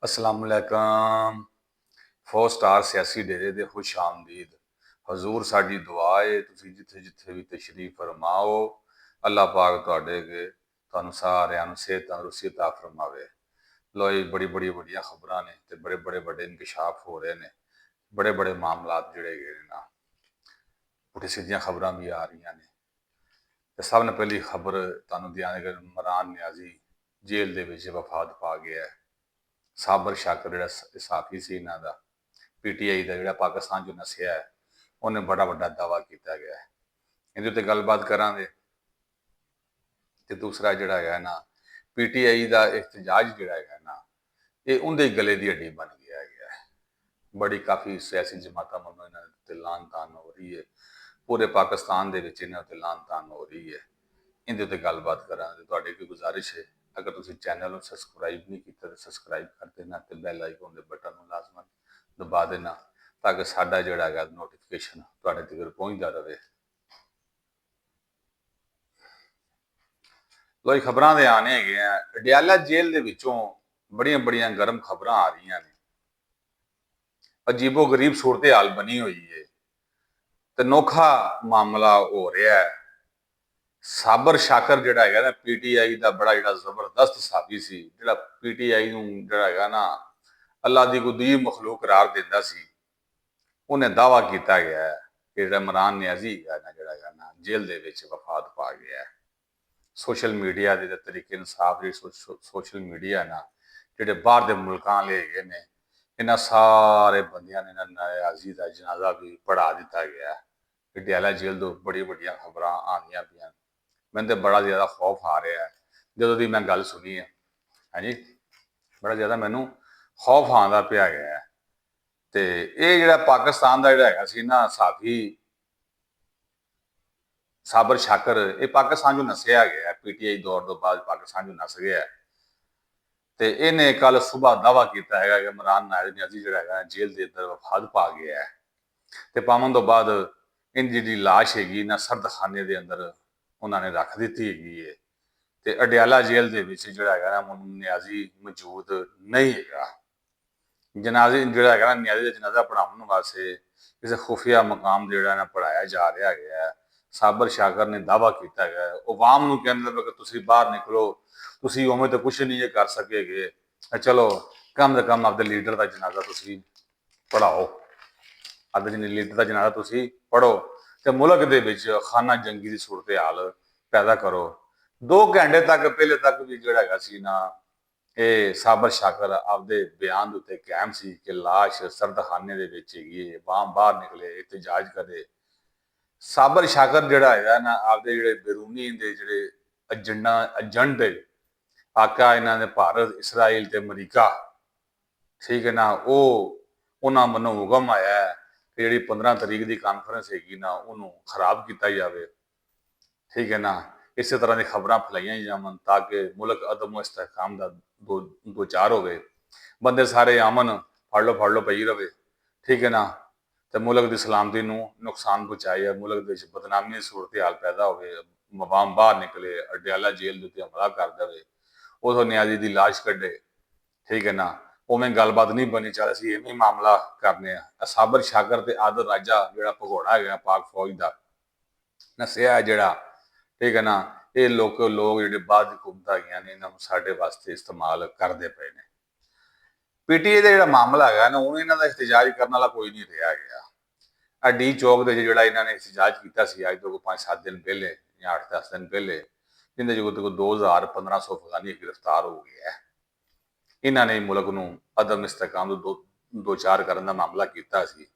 असलामुअलैकुम। 4 star सियासी डेरे दे खुश आमदीद। हजूर साडी दुआ है तुसी जिथे जिथे भी तशरीफ फरमाओ, अल्लाह पाक तुहाडे अगे तुहानू सारिआं नू सेहत तंदरुस्ती अता फरमावे। लो जी, बड़ी बड़ी वड्डियां खबरां ने ते बड़े बड़े बड़े इंकशाफ हो रहे ने, बड़े बड़े मामलात जिहड़े गए ने ना, पुट्ठी सिद्धियां खबरां भी आ रही ने। ते सब ने पहली खबर तुहानू देआंगे, इमरान नियाजी जेल दे विच वफात पा गया है। साबर शाकर जिहड़ा साथी सी इन्हां दा, पीटीआई का जिहड़ा पाकिस्तान चो नस्सिया है, उन्हें बड़ा वड्डा दावा किया गया है। इहदे उत्ते गलबात करांगे। ते दूसरा जिहड़ा है ना, पीटीआई का एहतजाज जिहड़ा है ना, ये उंदे गले की हड्डी बन गया है। बड़ी काफ़ी सियासी जमातां वालों इन्हां दे उत्ते लान तान हो रही है, पूरे पाकिस्तान दे विच इन्हां उत्ते लान तान हो रही है। इहदे उत्ते गलबात करांगे। तुहाडी कोई गुजारिश है, अगर तुसीं चैनल नूं सबसक्राइब नहीं किया तो सबसक्राइब कर देना ते बैल आइकन दे बटन नूं लाजमन दबा देना, ताकि साडा जिहड़ा है नोटिफिकेशन तुहाडे तक पहुंचदा रहे। लो जी, खबरां दे आने हैगे आ। अडियाला जेल दे विचों बड़ियां बड़ियां गर्म खबरां आ रही ने। अजीबो गरीब सूरत हाल बनी हुई है ते नोखा मामला हो रहा है। साबर शाकर जिहड़ा हैगा ना, पीटीआई का बड़ा जिहड़ा जबरदस्त साथी सी, जिहड़ा पीटीआई नूं जिहड़ा हैगा ना अल्लाह दी कोई दूई मखलूक करार दिंदा सी, उन्हें दावा किया गया है कि जिहड़ा इमरान नियाजी है ना, जिहड़ा हैगा ना जेल दे विच वफात पा गया है। सोशल मीडिया के तरीके इंसाफ जी, सोशल मीडिया ना जिहड़े बाहर के मुल्कां वाले हैगे ने, इन्हां सारे बंदियां ने नियाजी का जनाजा भी पढ़ा दिता गया है। पटियाला जेल तो बड़ी वड्डियां खबरां आंदियां पियां। मैनूं तो बड़ा ज़्यादा खौफ आ रहा है जदों दी मैं गल सुनी है। हाँ जी, बड़ा ज़्यादा मैनूं खौफ आंदा पिया है। ते ये जिहड़ा पाकिस्तान का जिहड़ा हैगा सी ना साथी साबर शाकर, ये पाकिस्तान चों नस्सिया गया है। पीटीआई दौर तो बाद पाकिस्तान चों नस गया है। ते इहने कल सुबह दावा किया है कि इमरान नियाजी जिहड़ा हैगा जेल के अंदर वफात पा गया है। ते पावन तो बाद इनकी जी लाश हैगी ना सरदखाने के अंदर उन्होंने रख दी है। ते अडियाला जेल के विच जिहड़ा हैगा ना नियाजी मौजूद नहीं हैगा। जनाजे जिहड़ा हैगा ना नियाजी का जनाजा पढ़ाउण वास्ते किसी खुफिया मकाम जिहड़ा ना पढ़ाया जा रहा है। साबर शाकर ने दावा किया है, अवाम नूं कहंदा कि तुसीं बाहर निकलो, तुसीं उवें तो कुछ नहीं कर सकेगे, चलो कम से कम अपने लीडर का जनाजा तुसीं पढ़ाओ, अपने लीडर का जनाजा तुसीं पढ़ो ते मुल्क दे विच खाना जंगी की सूरत हाल पैदा करो। 2 घंटे तक पहले तक भी जिहड़ा हैगा सी ना, ये साबर शाकर आपदे बयान उत्ते कायम सी कि लाश सरदखाने दे विच हैगी है, अवाम बाहर निकले, एहतजाज करे। साबर शाकर जिहड़ा हैगा ना आपदे जिहड़े बैरूनी दे जिहड़े एजेंट आका इन्हां ने भारत, इसराइल ते अमरीका, ठीक है ना, वो उन्हां मन्नों हुकम आया है कि जिहड़ी 15 तरीक की कानफ्रेंस हैगी ना उन्होंने खराब किया जाए। ठीक है ना, इस तरह की खबरां फैलाइयां जावन ताकि मुल्क अदम इस्तेहकाम का दो चार हो, बंदे सारे अमन फड़ लो पई रहे। ठीक है ना, तो मुल्क की सलामती नूं नुकसान पहुँचाए, मुल्क के बदनामी की सूरत हाल पैदा हो, अवाम बाहर निकले, अडियाला जेल के उत्ते हमला कर दे, उस नियाजी की लाश कढे। ठीक है ना, उवें गलबात नहीं बनी, चल असीं इवें मामला करने आ। साबर शाकर ते आदर राजा जिहड़ा भगौड़ा है पाक फौज का नस्सिया है जिहड़ा, ठीक है ना, ये लोग जिहड़े बाहर दी हुकूमतां हैगियां ने इन्हां नूं साडे वास्ते इस्तेमाल करदे पए ने। पीटीआई का जिहड़ा मामला है ना, हुण इन्हां दा एहतजाज करन वाला कोई नहीं रहा गया। डी चौक के जिहड़ा इन्हां ने एहतजाज किया सी अज तो 5-7 दिन पहले या 8-10 दिन पहले, जिंदे च 2000-1500 अफगानी गिरफ्तार हो गया है। इन्हां ने मुल्क नूं अदम इस्तेहकाम दो चार करन दा मामला किया सी।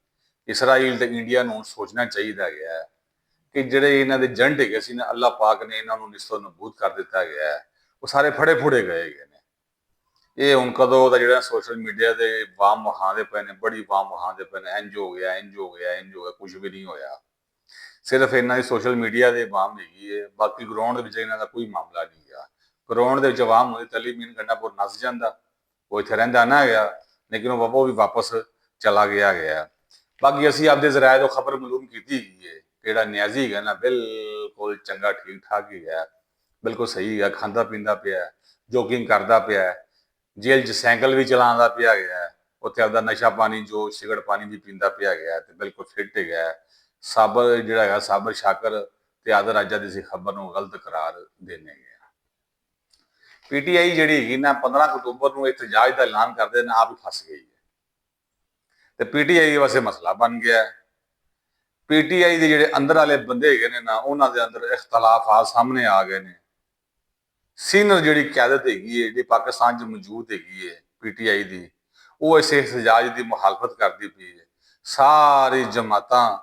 इसराइल ते इंडिया नूं सोचना चाहिदा है कि जिहड़े इन्हां दे एजेंट हैगे सी ना, अल्लाह पाक ने इन्हां नूं निस्तो नबूद कर दिता गया है, वो सारे फड़े फुड़े गए हैगे ने। ये हुण कदों दा जिहड़ा सोशल मीडिया ते वाम वखांदे पए ने, बड़ी वाम वखांदे पए ने, इंज हो गया, इंज हो गया, इंज हो गया, कुछ भी नहीं होया। सिर्फ इन्हां दी सोशल मीडिया ते वाम हैगी है, बाकी ग्राउंड दे विच इन्हां दा कोई मामला नहीं गा। ग्राउंड दे विच वाम होंदी तली मीन गंडापुर नस जांदा, वो इत्थे रहिंदा ना हैगा, लेकिन वो भी वापस चला गया है। बाकी असीं आपदे ज़राए तो खबर मालूम कीती गई है कि जिहड़ा नियाजी है ना बिल्कुल चंगा ठीक ठाक ही है, बिल्कुल सही है, खांदा पींदा पिया, जॉगिंग करदा पिया, ਜੇਲ੍ਹ 'ਚ ਸਾਈਕਲ ਵੀ ਚਲਾਉਂਦਾ ਪਿਆ ਗਿਆ, ਉੱਥੇ ਆਪਦਾ ਨਸ਼ਾ ਪਾਣੀ ਜੋ ਸਿਗਰਟ ਪਾਣੀ ਵੀ ਪੀਂਦਾ ਪਿਆ ਗਿਆ ਤੇ ਬਿਲਕੁਲ ਫਿੱਟ ਹੈਗਾ। ਸਾਬਰ ਜਿਹੜਾ ਹੈਗਾ, ਸਾਬਰ ਸ਼ਾਕਰ ਤੇ ਆਦਰ ਰਾਜਾ ਦੀ ਸੀ ਖਬਰ ਨੂੰ ਗਲਤ ਕਰਾਰ ਦੇਣੇ ਗਿਆ। ਪੀਟੀਆਈ ਜਿਹੜੀ ਹੈਗੀ ਨਾ 15 ਅਕਤੂਬਰ ਨੂੰ ਇਤਜਾਜ ਦਾ ਐਲਾਨ ਕਰਦੇ ਨੇ, ਆਪ ਹੀ ਫਸ ਗਈ ਹੈ ਤੇ ਪੀਟੀਆਈ ਵਾਸਤੇ ਮਸਲਾ ਬਣ ਗਿਆ। ਪੀਟੀਆਈ ਦੇ ਜਿਹੜੇ ਅੰਦਰ ਵਾਲੇ ਬੰਦੇ ਹੈਗੇ ਨੇ ਨਾ, ਉਹਨਾਂ ਦੇ ਅੰਦਰ ਇਖਤਲਾਫਾਤ ਸਾਹਮਣੇ ਆ ਗਏ ਨੇ। ਸੀਨੀਅਰ ਜਿਹੜੀ ਕਿਆਦਤ ਹੈਗੀ ਹੈ, ਜਿਹੜੀ ਪਾਕਿਸਤਾਨ 'ਚ ਮੌਜੂਦ ਹੈਗੀ ਹੈ ਪੀਟੀਆਈ ਦੀ, ਉਹ ਇਸ ਇਤਜਾਜ ਦੀ ਮੁਖਾਲਫਤ ਕਰਦੀ ਪਈ ਹੈ। ਸਾਰੀ ਜਮਾਤਾਂ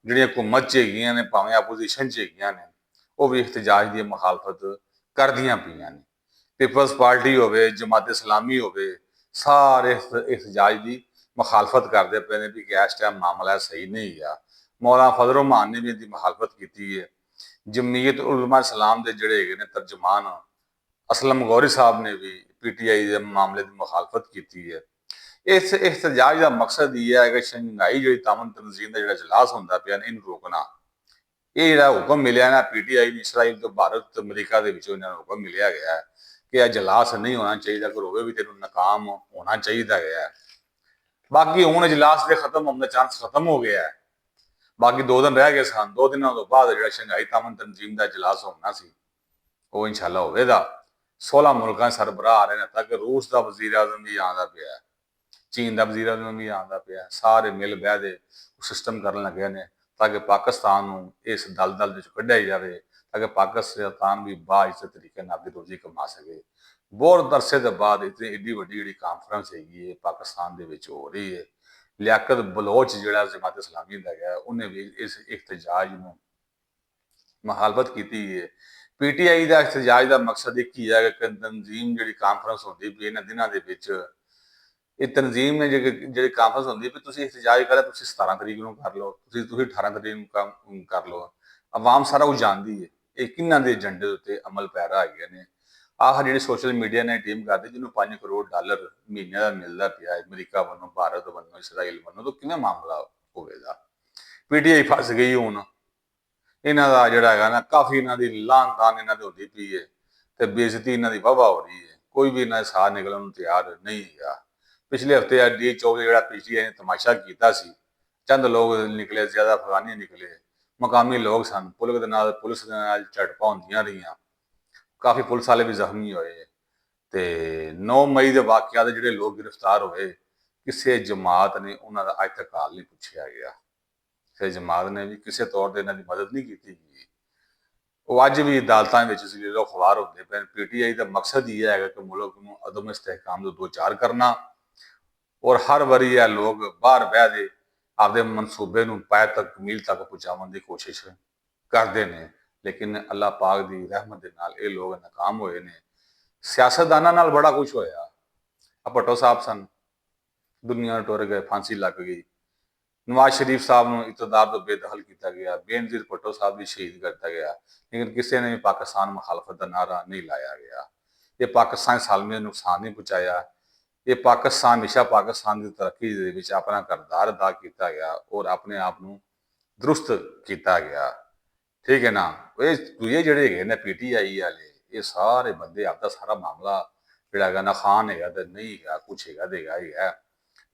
ਜਿਹੜੀਆਂ ਹੁਕੂਮਤ 'ਚ ਹੈਗੀਆਂ ਨੇ, ਭਾਵੇਂ ਆਪੋਜੀਸ਼ਨ 'ਚ ਹੈਗੀਆਂ ਨੇ, ਉਹ ਵੀ ਇਤਜਾਜ ਦੀ ਮੁਖਾਲਫਤ ਕਰਦੀਆਂ ਪਈਆਂ ਨੇ। ਪੀਪਲਸ ਪਾਰਟੀ ਹੋਵੇ, ਜਮਾਤ ਇਸਲਾਮੀ ਹੋਵੇ, ਸਾਰੇ ਇਤਜਾਜ ਦੀ ਮੁਖਾਲਫਤ ਕਰਦੇ ਪਏ ਨੇ ਵੀ ਕਿ ਇਸ ਟਾਈਮ ਮਾਮਲਾ ਸਹੀ ਨਹੀਂ ਆ। ਮੌਲਾਨਾ ਫਜ਼ਲ ਰਹਿਮਾਨ ਨੇ ਵੀ ਇਹਦੀ ਮੁਖਾਲਫਤ ਕੀਤੀ ਹੈ। ਜਮੀਅਤ ਉਲਮਾ ਇਸਲਾਮ ਦੇ ਜਿਹੜੇ ਹੈਗੇ ਨੇ ਤਰਜਮਾਨ ਅਸਲਮ ਗੌਰੀ ਸਾਹਿਬ ਨੇ ਵੀ ਪੀਟੀਆਈ ਦੇ ਮਾਮਲੇ ਦੀ ਮੁਖਾਲਫਤ ਕੀਤੀ ਹੈ। ਇਸ ਇhtਜਾਜ ਦਾ ਮਕਸਦ ਇਹ ਹੈ ਕਿ ਸ਼ੰਘਾਈ ਜਿਹੜੀ ਤਾਮਨ ਤਨਜ਼ੀਮ ਦਾ ਜਿਹੜਾ ਇਜਲਾਸ ਹੁੰਦਾ ਪਿਆ ਇਹਨੂੰ ਰੋਕਣਾ। ਇਹ ਜਿਹੜਾ ਹੁਕਮ ਮਿਲਿਆ ਨਾ ਪੀਟੀਆਈ ਨੂੰ, ਇਸਰਾਈਲ ਤੋਂ ਭਾਰਤ ਤੇ ਅਮਰੀਕਾ ਦੇ ਵਿੱਚੋਂ ਇਹਨਾਂ ਨੂੰ ਹੁਕਮ ਮਿਲਿਆ ਗਿਆ ਕਿ ਇਹ ਇਜਲਾਸ ਨਹੀਂ ਹੋਣਾ ਚਾਹੀਦਾ, ਅਗਰ ਹੋਵੇ ਵੀ ਤੈਨੂੰ ਨਾਕਾਮ ਹੋਣਾ ਚਾਹੀਦਾ ਹੈ। ਬਾਕੀ ਹੁਣ ਇਜਲਾਸ ਦੇ ਖਤਮ ਹੋਣ ਦਾ ਚਾਂਸ ਖਤਮ ਹੋ ਗਿਆ ਹੈ। ਬਾਕੀ 2 ਦਿਨ ਰਹਿ ਗਏ ਸਨ। 2 ਦਿਨਾਂ ਤੋਂ ਬਾਅਦ ਜਿਹੜਾ ਸ਼ੰਘਾਈ ਤਾਮਨ ਤਨਜ਼ੀਮ ਦਾ ਇਜਲਾਸ ਹੋਣਾ ਸੀ, ਉਹ ਇਨਸ਼ਾਅੱਲਾ ਹੋਵੇਗਾ। 16 ਮੁਲਕਾਂ ਦੇ ਸਰਬਰਾਹ ਆ ਰਹੇ ਨੇ, ਤੱਕ ਰੂਸ ਦਾ ਵਜ਼ੀਰ ਆਜ਼ਮ ਵੀ ਆਉਂਦਾ ਪਿਆ, ਚੀਨ ਦਾ ਵਜ਼ੀਰ ਆਜ਼ਮ ਵੀ ਆਉਂਦਾ ਪਿਆ, ਸਾਰੇ ਮਿਲ ਬਹਿ ਦੇ ਸਿਸਟਮ ਕਰਨ ਲੱਗੇ ਨੇ ਤਾਂ ਕਿ ਪਾਕਿਸਤਾਨ ਨੂੰ ਇਸ ਦਲਦਲ ਵਿੱਚ ਕੱਢਿਆ ਜਾਵੇ, ਤਾਂ ਕਿ ਪਾਕਿਸਤਾਨ ਵੀ ਬਾਇਜ਼ਤ ਤਰੀਕੇ ਨਾਲ ਆਪਣੀ ਰੋਜ਼ੀ ਕਮਾ ਸਕੇ। ਬਹੁਤ ਅਰਸੇ ਦੇ ਬਾਅਦ ਇਤਨੀ ਏਡੀ ਵੱਡੀ ਜਿਹੜੀ ਕਾਨਫਰੰਸ ਹੈਗੀ ਹੈ ਪਾਕਿਸਤਾਨ ਦੇ ਵਿੱਚ ਹੋ ਰਹੀ ਹੈ। ਲਿਆਕਤ ਬਲੋਚ ਜਿਹੜਾ ਜਮਾਤ ਇਸਲਾਮੀ ਦਾ ਹੈਗਾ, ਉਹਨੇ ਵੀ ਇਸ ਇhtਜਾਜ ਨੂੰ ਮੁਖਾਲਫਤ ਕੀਤੀ ਹੈ। ਪੀਟੀਆਈ ਦਾ ਇhtਜਾਜ ਦਾ ਮਕਸਦ ਇੱਕ ਹੀ ਹੈ ਕਿ ਤਨਜ਼ੀਮ ਜਿਹੜੀ ਕਾਨਫਰੰਸ ਹੁੰਦੀ ਪਈ ਇਹਨਾਂ ਦਿਨਾਂ ਦੇ ਵਿੱਚ, ਇਹ ਤਨਜ਼ੀਮ ਨੇ ਜਿਹੜੀ ਕਾਨਫਰੰਸ ਹੁੰਦੀ ਵੀ ਤੁਸੀਂ ਇhtਜਾਜ ਕਰਿਆ, ਤੁਸੀਂ 17 ਤਰੀਕ ਨੂੰ ਕਰ ਲਓ, ਤੁਸੀਂ 18 ਤਰੀਕ ਨੂੰ ਕਰ ਲਓ। ਆਵਾਮ ਸਾਰਾ ਕੁਝ ਜਾਣਦੀ ਹੈ ਇਹ ਕਿਹਨਾਂ ਦੇ ਏਜੰਡੇ ਉੱਤੇ ਅਮਲ ਪੈਰਾ ਹੈਗੇ ਨੇ। ਆਹ ਜਿਹੜੀ ਸੋਸ਼ਲ ਮੀਡੀਆ ਨੇ ਟੀਮ ਕਰਦੀ, ਜਿਹਨੂੰ $5 ਕਰੋੜ ਮਹੀਨੇ ਦਾ ਮਿਲਦਾ ਪਿਆ ਅਮਰੀਕਾ ਵੱਲੋਂ, ਭਾਰਤ ਵੱਲੋਂ, ਇਸਰਾਈਲ ਵੱਲੋਂ, ਤਾਂ ਕਿਵੇਂ ਮਾਮਲਾ ਹੋਵੇਗਾ। ਪੀਟੀਆਈ ਫਸ ਗਈ ਹੁਣ। ਇਹਨਾਂ ਦਾ ਜਿਹੜਾ ਹੈਗਾ ਨਾ, ਕਾਫੀ ਇਹਨਾਂ ਦੀ ਲਾਹਨ ਤਾਨ ਇਹਨਾਂ ਦੀ ਹੁੰਦੀ ਪਈ ਹੈ ਤੇ ਬੇਇੱਜ਼ਤੀ ਇਹਨਾਂ ਦੀ ਵਾਹਵਾ ਹੋ ਰਹੀ ਹੈ। ਕੋਈ ਵੀ ਇਹਨਾਂ ਦੇ ਸਾਹ ਨਿਕਲਣ ਨੂੰ ਤਿਆਰ ਨਹੀਂ ਹੈਗਾ। ਪਿਛਲੇ ਹਫਤੇ ਡੀ ਚੌਕ ਜਿਹੜਾ ਪੀਟੀਆਈ ਨੇ ਤਮਾਸ਼ਾ ਕੀਤਾ ਸੀ, ਚੰਦ ਲੋਕ ਨਿਕਲੇ, ਜ਼ਿਆਦਾ ਅਫਗਾਨੀ ਨਿਕਲੇ, ਮਕਾਮੀ ਲੋਕ ਸਨ। ਪੁਲਿਸ ਦੇ ਨਾਲ ਝੜਪਾਂ ਹੁੰਦੀਆਂ ਰਹੀਆਂ, ਕਾਫੀ ਪੁਲਿਸ ਵਾਲੇ ਵੀ ਜ਼ਖਮੀ ਹੋਏ ਤੇ 9 ਮਈ ਦੇ ਵਾਕਿਆ ਦੇ ਜਿਹੜੇ ਲੋਕ ਗ੍ਰਿਫਤਾਰ ਹੋਏ, ਕਿਸੇ ਜਮਾਤ ਨੇ ਉਹਨਾਂ ਦਾ ਅੱਜ ਤੱਕ ਹਾਲ ਨਹੀਂ ਪੁੱਛਿਆ ਗਿਆ। ਕਿਸੇ ਜਮਾਤ ਨੇ ਵੀ ਕਿਸੇ ਤੌਰ ਤੇ ਇਹਨਾਂ ਦੀ ਮਦਦ ਨਹੀਂ ਕੀਤੀ ਗਈ। ਉਹ ਅੱਜ ਵੀ ਅਦਾਲਤਾਂ ਵਿੱਚ ਜ਼ਲੀਲੋ ਖਵਾਰ ਹੁੰਦੇ ਪਏ। ਪੀਟੀਆਈ ਦਾ ਮਕਸਦ ਇਹ ਹੈਗਾ ਕਿ ਮੁਲਕ ਨੂੰ ਅਦਮ ਇਸਤਹਿਕਾਮ ਤੋਂ ਦੋ ਚਾਰ ਕਰਨਾ, ਔਰ ਹਰ ਵਾਰੀ ਇਹ ਲੋਕ ਬਾਹਰ ਬਹਿ ਦੇ ਆਪਦੇ ਮਨਸੂਬੇ ਨੂੰ ਪਾਇ ਤੱਕ ਕਮੀਲ ਤੱਕ ਪਹੁੰਚਾਉਣ ਦੀ ਕੋਸ਼ਿਸ਼ ਕਰਦੇ ਨੇ। ਲੇਕਿਨ ਅੱਲਾਹ ਪਾਕ ਦੀ ਰਹਿਮਤ ਦੇ ਨਾਲ ਇਹ ਲੋਕ ਨਾਕਾਮ ਹੋਏ ਨੇ। ਸਿਆਸਤਦਾਨਾਂ ਨਾਲ ਬੜਾ ਕੁਝ ਹੋਇਆ। ਭੱਟੋ ਸਾਹਿਬ ਸਨ, ਦੁਨੀਆ ਟੁਰ ਗਏ, ਫਾਂਸੀ ਲੱਗ ਗਈ। ਨਵਾਜ਼ ਸ਼ਰੀਫ ਸਾਹਿਬ ਨੂੰ ਇਕਤਦਾਰ ਤੋਂ ਬੇਦਖਲ ਕੀਤਾ ਗਿਆ, ਬੇਨਜ਼ੀਰ ਭੱਟੋ ਸਾਹਿਬ ਵੀ ਸ਼ਹੀਦ ਕਰਤਾ ਗਿਆ, ਲੇਕਿਨ ਕਿਸੇ ਨੇ ਵੀ ਪਾਕਿਸਤਾਨ ਮੁਖਾਲਫਤ ਦਾ ਨਾਰਾ ਨਹੀਂ ਲਾਇਆ ਗਿਆ। ਇਹ ਪਾਕਿਸਤਾਨ ਸਾਲਮੀਅਤ ਨੂੰ ਨੁਕਸਾਨ ਨਹੀਂ ਪਹੁੰਚਾਇਆ। ਇਹ ਪਾਕਿਸਤਾਨ ਹਮੇਸ਼ਾ ਪਾਕਿਸਤਾਨ ਦੀ ਤਰੱਕੀ ਦੇ ਵਿੱਚ ਆਪਣਾ ਕਿਰਦਾਰ ਅਦਾ ਕੀਤਾ ਗਿਆ ਔਰ ਆਪਣੇ ਆਪ ਨੂੰ ਦਰੁਸਤ ਕੀਤਾ ਗਿਆ। ਠੀਕ ਹੈ ਨਾ। ਇਹ ਜਿਹੜੇ ਹੈਗੇ ਨੇ ਪੀਟੀਆਈ ਵਾਲੇ, ਇਹ ਸਾਰੇ ਬੰਦੇ ਆਪਦਾ ਸਾਰਾ ਮਾਮਲਾ ਜਿਹੜਾ ਹੈਗਾ ਨਾ, ਖਾਨ ਹੈਗਾ ਤੇ ਨਹੀਂ ਹੈਗਾ, ਕੁਛ ਹੈਗਾ ਤੇ ਹੈਗਾ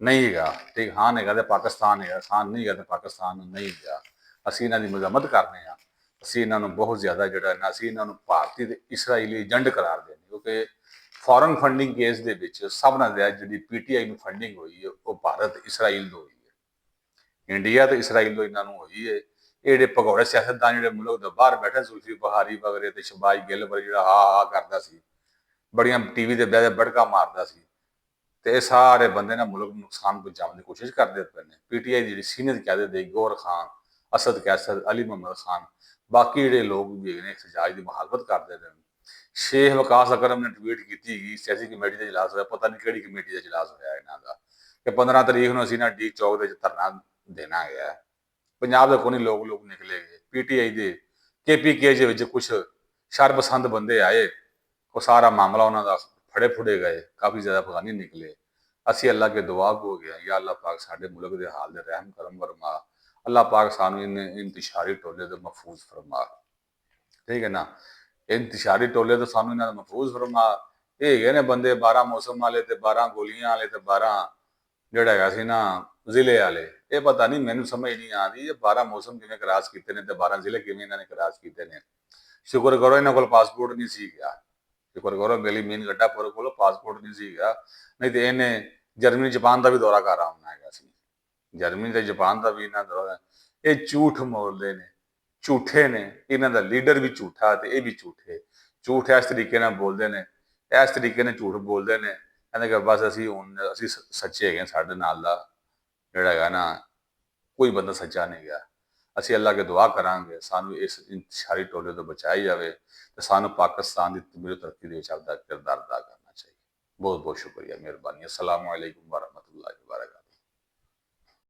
ਨਹੀਂ ਹੈਗਾ। ਠੀਕ, ਖਾਨ ਹੈਗਾ ਤੇ ਪਾਕਿਸਤਾਨ ਹੈਗਾ, ਖਾਨ ਨਹੀਂ ਹੈਗਾ ਤੇ ਪਾਕਿਸਤਾਨ ਨਹੀਂ ਹੈਗਾ। ਅਸੀਂ ਇਹਨਾਂ ਦੀ ਮਜ਼ਮਤ ਕਰਨੇ ਆ। ਅਸੀਂ ਇਹਨਾਂ ਨੂੰ ਬਹੁਤ ਜ਼ਿਆਦਾ ਜਿਹੜਾ ਨਾ, ਅਸੀਂ ਇਹਨਾਂ ਨੂੰ ਭਾਰਤੀ ਤੇ ਇਸਰਾਈਲੀ ਏਜੰਟ ਕਰਾਰ ਦੇਣੇ, ਕਿਉਂਕਿ ਫੋਰਨ ਫੰਡਿੰਗ ਕੇਸ ਦੇ ਵਿੱਚ ਸਭ ਨਾਲ ਜ਼ਿਆਦਾ ਜਿਹੜੀ ਪੀਟੀਆਈ ਨੂੰ ਫੰਡਿੰਗ ਹੋਈ ਹੈ ਉਹ ਭਾਰਤ ਇਸਰਾਈਲ ਤੋਂ ਹੋਈ ਹੈ। ਇੰਡੀਆ ਤੇ ਇਸਰਾਈਲ ਤੋਂ ਇਹਨਾਂ ਨੂੰ ਹੋਈ ਹੈ। ਇਹ ਜਿਹੜੇ ਭਗੌੜੇ ਸਿਆਸਤਦਾਨ ਜਿਹੜੇ ਮੁਲਕ ਦੇ ਬਾਹਰ ਬੈਠੇ, ਜ਼ੁਲਫੀ ਬੁਖਾਰੀ ਵਗੈਰੇ ਤੇ ਸ਼ਬਾਜ ਗਿੱਲ ਵਗੈਰਾ, ਜਿਹੜਾ ਹਾ ਕਰਦਾ ਸੀ, ਬੜੀਆਂ ਟੀਵੀ ਤੇ ਬਹਿ ਕੇ ਬੜਕਾ ਮਾਰਦਾ ਸੀ, ਤੇ ਇਹ ਸਾਰੇ ਬੰਦੇ ਨਾ ਮੁਲਕ ਨੂੰ ਨੁਕਸਾਨ ਪਹੁੰਚਾਉਣ ਦੀ ਕੋਸ਼ਿਸ਼ ਕਰਦੇ ਪਏ ਨੇ। ਪੀਟੀਆਈ ਦੀ ਜਿਹੜੀ ਸੀਨੀਅਰ ਕਿਆਦਤ ਦੇ ਗੌਰ ਖਾਨ, ਅਸਦ ਕੈਸਰ, ਅਲੀ ਮੁਹੰਮਦ ਖਾਨ, ਬਾਕੀ ਜਿਹੜੇ ਲੋਕ ਵੀ ਨੇ ਇhtਜਾਜ ਦੀ ਮੁਖਾਲਫਤ ਕਰਦੇ ਨੇ। ਸ਼ੇਖ ਵਕਾਸ ਅਕਰਮ ਨੇ ਟਵੀਟ ਕੀਤੀ ਗਈ, ਸਿਆਸੀ ਕਮੇਟੀ ਦਾ ਇਜਲਾਸ ਹੋਇਆ, ਪਤਾ ਨਹੀਂ ਕਿਹੜੀ ਕਮੇਟੀ ਦਾ ਇਜਲਾਸ ਹੋਇਆ ਇਹਨਾਂ ਦਾ, ਕਿ 15 ਤਰੀਕ ਨੂੰ ਅਸੀਂ ਨਾ ਡੀ ਚੌਕ ਦੇ ਵਿੱਚ ਧਰਨਾ ਦੇਣਾ ਗਿਆ। ਪੰਜਾਬ ਦੇ ਕੋਈ ਲੋਕ ਨਿਕਲੇ ਗਏ। ਪੀਟੀਆਈ ਦੇ KPK ਦੇ ਵਿੱਚ ਕੁਝ ਸ਼ਰਪਸੰਦ ਬੰਦੇ ਆਏ, ਉਹ ਸਾਰਾ ਮਾਮਲਾ ਉਹਨਾਂ ਦਾ ਫੜੇ ਫੁੜੇ ਗਏ, ਕਾਫੀ ਜ਼ਿਆਦਾ ਅਫਗਾਨੀ ਨਿਕਲੇ। ਅਸੀਂ ਅੱਲਾ ਕੇ ਦੁਆ ਹੋ ਗਿਆ, ਯਾ ਅੱਲਾ ਪਾਕ ਸਾਡੇ ਮੁਲਕ ਦੇ ਹਾਲ ਦੇ ਰਹਿਮ ਕਰਮ ਫਰਮਾ, ਅੱਲਾ ਪਾਕ ਸਾਨੂੰ ਇੰਤਸ਼ਾਰੀ ਟੋਲੇ ਤੋਂ ਮਹਿਫੂਜ਼ ਫਰਮਾ। ਠੀਕ ਹੈ ਨਾ। ਇੰਤਸ਼ਾਰੀ ਟੋਲੇ ਤੋਂ ਸਾਨੂੰ ਇਹਨਾਂ ਦਾ ਮਹਿਫੂਜ਼ ਫਰਮਾ। ਇਹ ਹੈਗੇ ਨੇ ਬੰਦੇ 12 ਮੌਸਮ ਵਾਲੇ ਤੇ 12 ਗੋਲੀਆਂ ਵਾਲੇ ਤੇ 12 ਜਿਹੜਾ ਹੈਗਾ ਸੀ ਨਾ ਜ਼ਿਲ੍ਹੇ ਵਾਲੇ। ਇਹ ਪਤਾ ਨਹੀਂ, ਮੈਨੂੰ ਸਮਝ ਨਹੀਂ ਆਉਂਦੀ ਇਹ 12 ਮੌਸਮ ਕਿਵੇਂ ਕਰਾਸ ਕੀਤੇ ਨੇ ਤੇ 12 ਜ਼ਿਲ੍ਹੇ ਕਿਵੇਂ ਇਹਨਾਂ ਨੇ ਕਰਾਸ ਕੀਤੇ ਨੇ। ਸ਼ੁਕਰ ਕਰੋ ਇਹਨਾਂ ਕੋਲ ਪਾਸਪੋਰਟ ਨਹੀਂ ਸੀ ਗਿਆ, ਸ਼ੁਕਰ ਕਰੋ ਮੇਰੀ ਮੀਨ ਗੱਡਾਪੁਰ ਕੋਲ ਪਾਸਪੋਰਟ ਨਹੀਂ ਸੀਗਾ, ਨਹੀਂ ਤੇ ਇਹਨੇ ਜਰਮਨੀ ਜਾਪਾਨ ਦਾ ਵੀ ਦੌਰਾ ਕਰ ਆਉਣਾ ਹੈਗਾ ਸੀ। ਜਰਮਨੀ ਤੇ ਜਾਪਾਨ ਦਾ ਵੀ ਇਹਨਾਂ ਦੌਰਾ। ਇਹ ਝੂਠ ਬੋਲਦੇ ਨੇ, ਝੂਠੇ ਨੇ, ਇਹਨਾਂ ਦਾ ਲੀਡਰ ਵੀ ਝੂਠਾ ਤੇ ਇਹ ਵੀ ਝੂਠੇ। ਝੂਠ ਇਸ ਤਰੀਕੇ ਨਾਲ ਬੋਲਦੇ ਨੇ, ਇਸ ਤਰੀਕੇ ਨਾਲ ਝੂਠ ਬੋਲਦੇ ਨੇ, ਕਹਿੰਦੇ ਕਿ ਬਸ ਅਸੀਂ ਸੱਚੇ ਹੈਗੇ, ਸਾਡੇ ਨਾਲ ਦਾ ਜਿਹੜਾ ਹੈਗਾ ਨਾ ਕੋਈ ਬੰਦਾ ਸੱਚਾ ਨਹੀਂ ਗਿਆ। ਅਸੀਂ ਅੱਲਾ ਕੇ ਦੁਆ ਕਰਾਂਗੇ ਸਾਨੂੰ ਇਸ ਇੰਤਸ਼ਾਰੀ ਟੋਲੇ ਤੋਂ ਬਚਾਈ ਜਾਵੇ ਤੇ ਸਾਨੂੰ ਪਾਕਿਸਤਾਨ ਦੀ ਤਮੀਰ ਤਰੱਕੀ ਦੇ ਵਿੱਚ ਆਪਦਾ ਕਿਰਦਾਰ ਅਦਾ ਕਰਨਾ ਚਾਹੀਏ। ਬਹੁਤ ਬਹੁਤ ਸ਼ੁਕਰੀਆ, ਮਿਹਰਬਾਨੀ। ਅਸਲਾਮੁਅਲੈਕੁਮ ਵਰਹਿਮਤੁல்லாਹਿ ਵਬਰਕਾਤੁਹੂ।